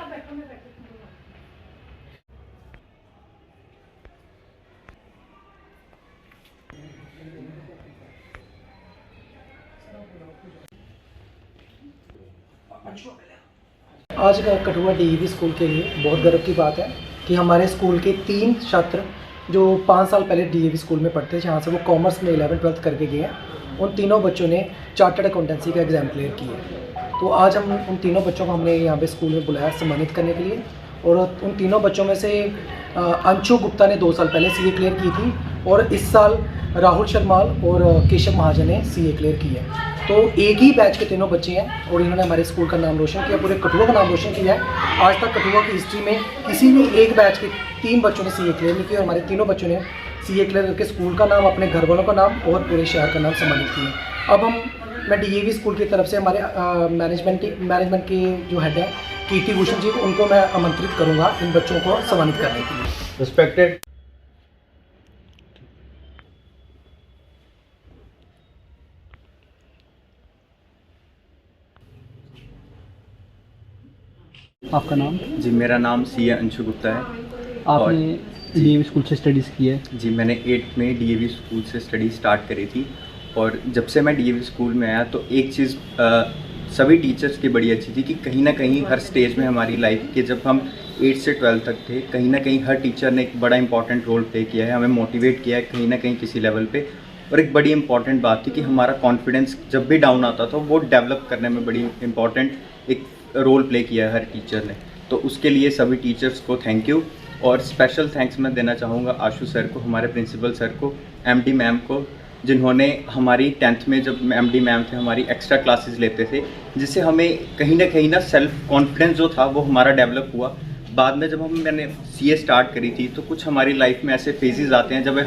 आज का Kathua DAV school के लिए बहुत गर्व की बात है कि हमारे स्कूल के 3 छात्र जो 5 साल पहले डीएवी स्कूल में पढ़ते थे, जहाँ से वो कॉमर्स में 11th-12th करके गए हैं, उन तीनों बच्चों ने चार्टर्ड अकाउंटेंसी का एग्ज़ाम क्लियर किया है। तो आज हम उन तीनों बच्चों को हमने यहाँ पे स्कूल में बुलाया सम्मानित करने के लिए। और उन तीनों बच्चों में से अंशु गुप्ता ने 2 साल पहले सीए क्लियर की थी और इस साल राहुल शर्माल और केशव महाजन ने सीए क्लियर की है। तो एक ही बैच के तीनों बच्चे हैं और इन्होंने हमारे स्कूल का नाम रोशन किया, पूरे कठुआ का नाम रोशन किया है। आज तक कठुआ की हिस्ट्री में किसी भी एक बैच के 3 बच्चों ने सीए क्लियर नहीं किया और हमारे तीनों बच्चों ने सीए क्लियर करके स्कूल का नाम, अपने घर वालों का नाम और पूरे शहर का नाम सम्मानित किया। अब मैं डीएवी स्कूल की तरफ से हमारे मैनेजमेंट के जो हेड हैं कीर्ति भूषण जी, उनको मैं आमंत्रित करूँगा इन बच्चों को सम्मानित करने के लिए। रिस्पेक्टेड आपका नाम? जी, मेरा नाम सीए अंशु गुप्ता है। आपने डीएवी स्कूल से स्टडीज़ की है? जी, मैंने 8th में डीएवी स्कूल से स्टडी स्टार्ट करी थी और जब से मैं डीएवी स्कूल में आया तो एक चीज़ सभी टीचर्स की बड़ी अच्छी थी कि कहीं ना कहीं हर स्टेज में हमारी लाइफ के, जब हम 8th से 12th तक थे, कहीं ना कहीं हर टीचर ने एक बड़ा इंपॉर्टेंट रोल प्ले किया है, हमें मोटिवेट किया है कहीं ना कहीं किसी लेवल पे। और एक बड़ी इंपॉर्टेंट बात थी कि हमारा कॉन्फिडेंस जब भी डाउन आता था वो डेवलप करने में बड़ी इंपॉर्टेंट एक रोल प्ले किया है हर टीचर ने। तो उसके लिए सभी टीचर्स को थैंक यू। और स्पेशल थैंक्स मैं देना चाहूँगा आशु सर को, हमारे प्रिंसिपल सर को, एमडी मैम को, जिन्होंने हमारी 10th में जब एमडी मैम थे हमारी एक्स्ट्रा क्लासेस लेते थे, जिससे हमें कहीं ना सेल्फ कॉन्फिडेंस जो था वो हमारा डेवलप हुआ। बाद में जब मैंने सीए स्टार्ट करी थी तो कुछ हमारी लाइफ में ऐसे फेजेस आते हैं जब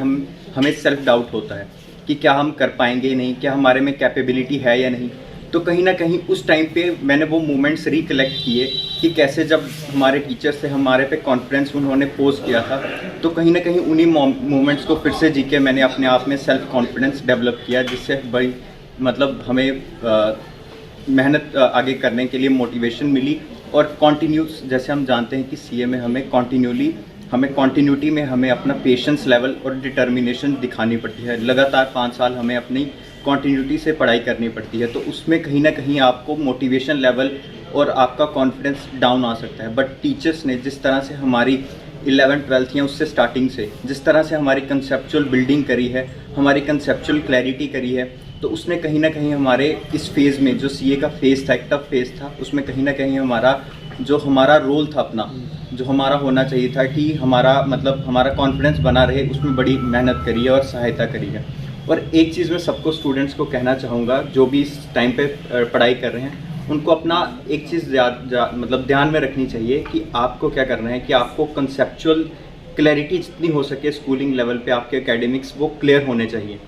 हमें सेल्फ डाउट होता है कि क्या हम कर पाएंगे नहीं, क्या हमारे में कैपेबिलिटी है या नहीं। तो कहीं ना कहीं उस टाइम पे मैंने वो मोमेंट्स रिकलेक्ट किए कि कैसे जब हमारे टीचर्स से हमारे पे कॉन्फिडेंस उन्होंने पोज किया था, तो कहीं ना कहीं उन्हीं मोमेंट्स को फिर से जी के मैंने अपने आप में सेल्फ कॉन्फिडेंस डेवलप किया, जिससे बड़ी मतलब हमें मेहनत आगे करने के लिए मोटिवेशन मिली। और कॉन्टीन्यूस, जैसे हम जानते हैं कि सीए में हमें कॉन्टीन्यूटी में हमें अपना पेशेंस लेवल और डिटर्मिनेशन दिखानी पड़ती है। लगातार 5 साल हमें अपनी कॉन्टीन्यूटी से पढ़ाई करनी पड़ती है, तो उसमें कहीं ना कहीं आपको मोटिवेशन लेवल और आपका कॉन्फिडेंस डाउन आ सकता है। बट टीचर्स ने जिस तरह से हमारी 11th-12th या उससे स्टार्टिंग से जिस तरह से हमारी कंसेप्चुअल बिल्डिंग करी है, हमारी कंसेप्चुअल क्लैरिटी करी है, तो उसने कहीं ना कहीं हमारे इस फेज़ में जो सीए का फेज़ था, एक टफ फेज़ था, उसमें कहीं ना कहीं हमारा रोल था अपना, जो हमारा होना चाहिए था कि हमारा कॉन्फिडेंस बना रहे, उसमें बड़ी मेहनत करी है और सहायता करी है। और एक चीज़ मैं सबको स्टूडेंट्स को कहना चाहूँगा जो भी इस टाइम पे पढ़ाई कर रहे हैं, उनको अपना एक चीज़ ध्यान में रखनी चाहिए कि आपको क्या करना है कि आपको कंसेप्चुअल क्लैरिटी जितनी हो सके स्कूलिंग लेवल पे आपके एकेडमिक्स वो क्लियर होने चाहिए।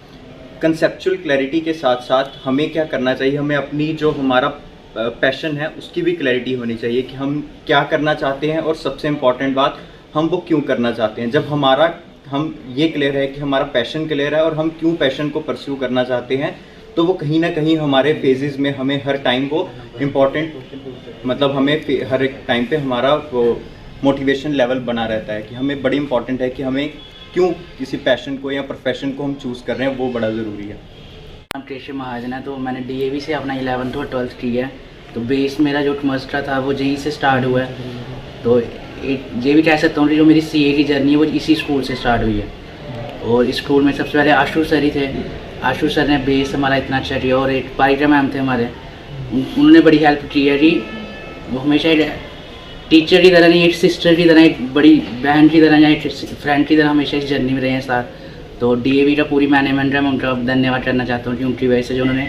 कंसेप्चुअल क्लैरिटी के साथ साथ हमें क्या करना चाहिए, हमें अपनी जो हमारा पैशन है उसकी भी क्लैरिटी होनी चाहिए कि हम क्या करना चाहते हैं और सबसे इम्पॉर्टेंट बात, हम वो क्यों करना चाहते हैं। जब हम ये क्लियर है कि हमारा पैशन क्लियर है और हम क्यों पैशन को परस्यू करना चाहते हैं, तो वो कहीं ना कहीं हमारे फेजेस में हमें हर टाइम वो इम्पॉर्टेंट हमें हर एक टाइम पे हमारा वो मोटिवेशन लेवल बना रहता है कि हमें बड़ी इंपॉर्टेंट है कि हमें क्यों किसी पैशन को या प्रोफेशन को हम चूज़ कर रहे हैं, वो बड़ा ज़रूरी है। नाम केशव महाजन है। तो मैंने डीएवी से अपना 11th और 12th किया है। तो बेस मेरा जो मस्टरा था वो यहीं से स्टार्ट हुआ है। तो ये भी कह सकता हूँ कि जो मेरी सीए की जर्नी है वो इसी स्कूल से स्टार्ट हुई है। और इस स्कूल में सबसे पहले आशु सर ही थे। आशु सर ने बेस हमारा इतना अच्छा किया और एक पारिजा मैम थे हमारे, उन्होंने बड़ी हेल्प की है जी। वो हमेशा टीचर की तरह नहीं, एक सिस्टर की तरह, एक बड़ी बहन की तरह या एक फ्रेंड की तरह हमेशा इस जर्नी में रहे हैं साथ। तो डीएवी का पूरी मैनेजमेंट है, मैं उनका धन्यवाद करना चाहता हूँ कि उनकी वजह से जो उन्होंने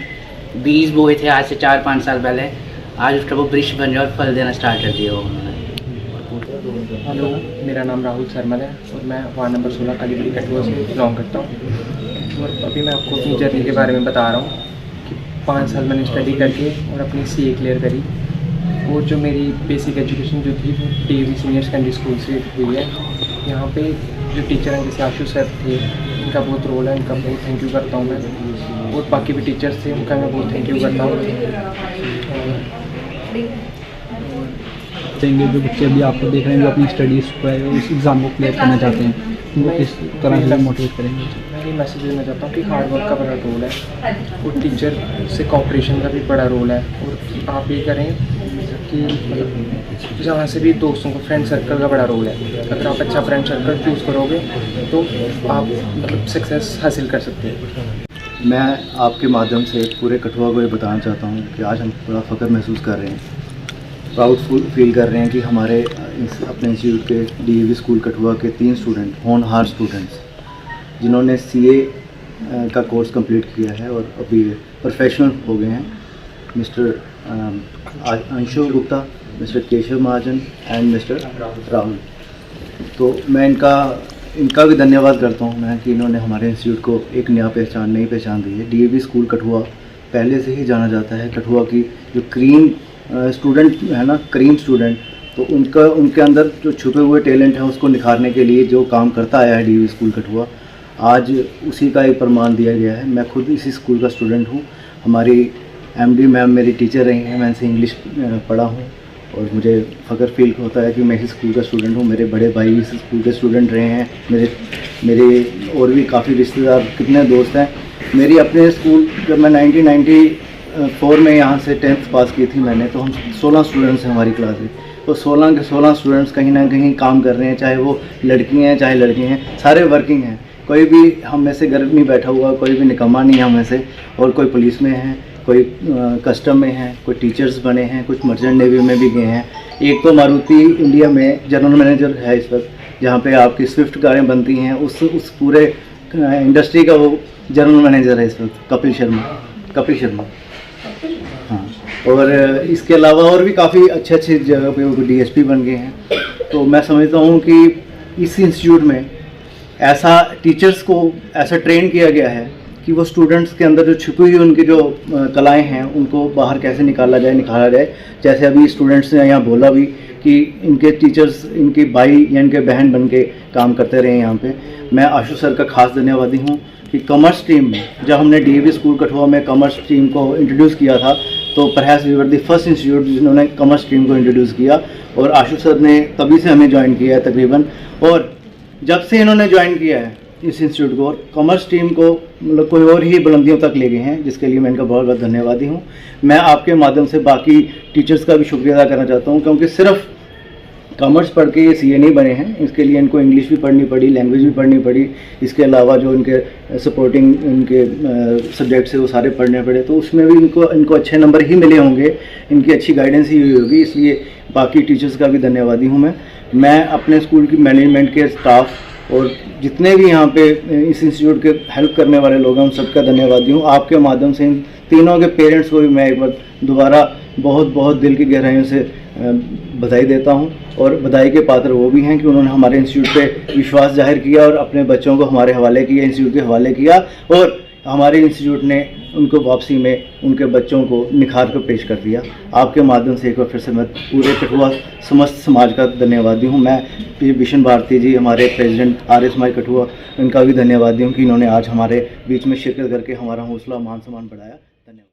बीज बोए थे आज से 4-5 साल पहले, आज उसका वो वृक्ष बन गया और फल देना स्टार्ट कर दिया उन्होंने। हेलो, मेरा नाम राहुल शर्मा है और मैं वार्ड नंबर 16 कालीबड़ी कठुआ से बिलोंग करता हूँ। और अभी मैं आपको अपनी जर्नी के बारे में बता रहा हूँ कि 5 साल मैंने स्टडी करके और अपनी सीए क्लियर करी। और जो मेरी बेसिक एजुकेशन जो थी वो डीएवी सीनियर सेकेंडरी स्कूल से हुई है। यहाँ पे जो टीचर हैं जैसे आशु सर थे, इनका बहुत रोल है, इनका बहुत थैंक यू करता हूँ मैं। और बाकी भी टीचर्स थे, उनका मैं बहुत थैंक यू करता हूँ। देंगे जो बच्चे अभी आपको देख रहे हैं जो अपनी स्टडीज़ को है इस एग्ज़ाम को क्लियर करना चाहते हैं, उनको किस तरह से मोटिवेट करेंगे? मैं ये मैसेज देना चाहता हूँ कि हार्ड वर्क का बड़ा रोल है और टीचर से कोऑपरेशन का भी बड़ा रोल है। और आप ये करें कि मतलब जहाँ से भी दोस्तों को, फ्रेंड सर्कल का बड़ा रोल है। अगर आप अच्छा फ्रेंड सर्कल चूज़ करोगे तो आप मतलब सक्सेस हासिल कर सकते हैं। मैं आपके माध्यम से पूरे कठुआ को ये बताना चाहता हूँ कि आज हम बड़ा फ़ख्र महसूस कर रहे हैं, प्राउड फील कर रहे हैं कि हमारे अपने इंस्टीट्यूट के डीएवी स्कूल कठुआ के 3 स्टूडेंट, होनहार स्टूडेंट्स, जिन्होंने सीए का कोर्स कंप्लीट किया है और अभी प्रोफेशनल हो गए हैं, mister Anshu Gupta, mister Keshav Mahajan and mister Rahul. तो मैं इनका भी धन्यवाद करता हूँ मैं कि इन्होंने हमारे इंस्टीट्यूट को एक नई पहचान दी है। डीएवी स्कूल कठुआ पहले से ही जाना जाता है, कठुआ की जो क्रीम स्टूडेंट है ना, क्रीम स्टूडेंट, तो उनके अंदर जो छुपे हुए टैलेंट है उसको निखारने के लिए जो काम करता आया है डीएवी स्कूल कठुआ, आज उसी का एक प्रमाण दिया गया है। मैं खुद इसी स्कूल का स्टूडेंट हूँ। हमारी एमडी मैम मेरी टीचर रही हैं, मैं इनसे इंग्लिश पढ़ा हूँ और मुझे फ़ख्र फील होता है कि मैं इसी स्कूल का स्टूडेंट हूँ। मेरे बड़े भाई भी इसी स्कूल के स्टूडेंट रहे हैं, मेरे और भी काफ़ी रिश्तेदार, कितने दोस्त हैं। मेरी अपने स्कूल जब मैं 1994 में यहाँ से 10th पास की थी मैंने, तो हम 16 स्टूडेंट्स हैं हमारी क्लास में। तो 16 के 16 स्टूडेंट्स कहीं ना कहीं काम कर रहे हैं, चाहे वो लड़की हैं चाहे लड़के हैं, सारे वर्किंग हैं। कोई भी हम में से गरीब नहीं बैठा हुआ, कोई भी निकम्मा नहीं है हम में से। और कोई पुलिस में है, कोई कस्टम में है, कोई टीचर्स बने हैं, कुछ मर्चेंट नेवी में भी गए हैं। एक तो मारुति इंडिया में जनरल मैनेजर है इस वक्त, जहाँ पे आपकी स्विफ्ट कारें बनती हैं, उस पूरे इंडस्ट्री का वो जनरल मैनेजर है इस वक्त, कपिल शर्मा। हाँ, और इसके अलावा और भी काफ़ी अच्छे जगह पे वो डीएसपी बन गए हैं। तो मैं समझता हूँ कि इस इंस्टीट्यूट में ऐसा टीचर्स को ऐसा ट्रेन किया गया है कि वो स्टूडेंट्स के अंदर जो छुपी हुई उनकी जो कलाएं हैं उनको बाहर कैसे निकाला जाए। जैसे अभी स्टूडेंट्स ने यहाँ बोला भी कि इनके टीचर्स इनके भाई या इनके बहन बन के काम करते रहे यहाँ पे। मैं आशु सर का खास धन्यवादी हूँ कि कॉमर्स स्ट्रीम में जब हमने डीएवी स्कूल कठुआ में कॉमर्स स्ट्रीम को इंट्रोड्यूस किया था, तो perhaps we were the first institute जिन्होंने कॉमर्स स्ट्रीम को इंट्रोड्यूस किया। और आशु सर ने तभी से हमें ज्वाइन किया है तकरीबन। और जब से इन्होंने ज्वाइन किया है इस इंस्टीट्यूट को, कॉमर्स स्ट्रीम को मतलब कोई और ही बुलंदियों तक ले गए हैं, जिसके लिए मैं इनका बहुत बहुत धन्यवादी हूँ। मैं आपके माध्यम से बाकी टीचर्स का भी शुक्रिया अदा करना चाहता हूँ, क्योंकि सिर्फ कॉमर्स पढ़ के ये सीए नहीं बने हैं। इसके लिए इनको इंग्लिश भी पढ़नी पड़ी, लैंग्वेज भी पढ़नी पड़ी, इसके अलावा जो इनके सपोर्टिंग इनके सब्जेक्ट्स है वो सारे पढ़ने पड़े। तो उसमें भी इनको अच्छे नंबर ही मिले होंगे, इनकी अच्छी गाइडेंस ही हुई होगी। इसलिए बाकी टीचर्स का भी धन्यवादी हूँ मैं अपने स्कूल की मैनेजमेंट के स्टाफ और जितने भी यहाँ पे इस इंस्टीट्यूट के हेल्प करने वाले लोग हैं उन सबका धन्यवादी हूँ। आपके माध्यम से इन तीनों के पेरेंट्स को भी मैं एक बार दोबारा बहुत बहुत दिल की गहराइयों से बधाई देता हूँ। और बधाई के पात्र वो भी हैं कि उन्होंने हमारे इंस्टीट्यूट पे विश्वास जाहिर किया और अपने बच्चों को हमारे हवाले किया, इंस्टीट्यूट के हवाले किया, और हमारे इंस्टीट्यूट ने उनको वापसी में उनके बच्चों को निखार कर पेश कर दिया। आपके माध्यम से एक बार फिर से मैं पूरे कठुआ समस्त समाज का धन्यवादी हूँ। मैं विशन भारती जी, हमारे प्रेसिडेंट RSMI कठुआ, इनका भी धन्यवादी हूँ कि इन्होंने आज हमारे बीच में शिरकत करके हमारा हौसला मान सम्मान बढ़ाया। धन्यवाद।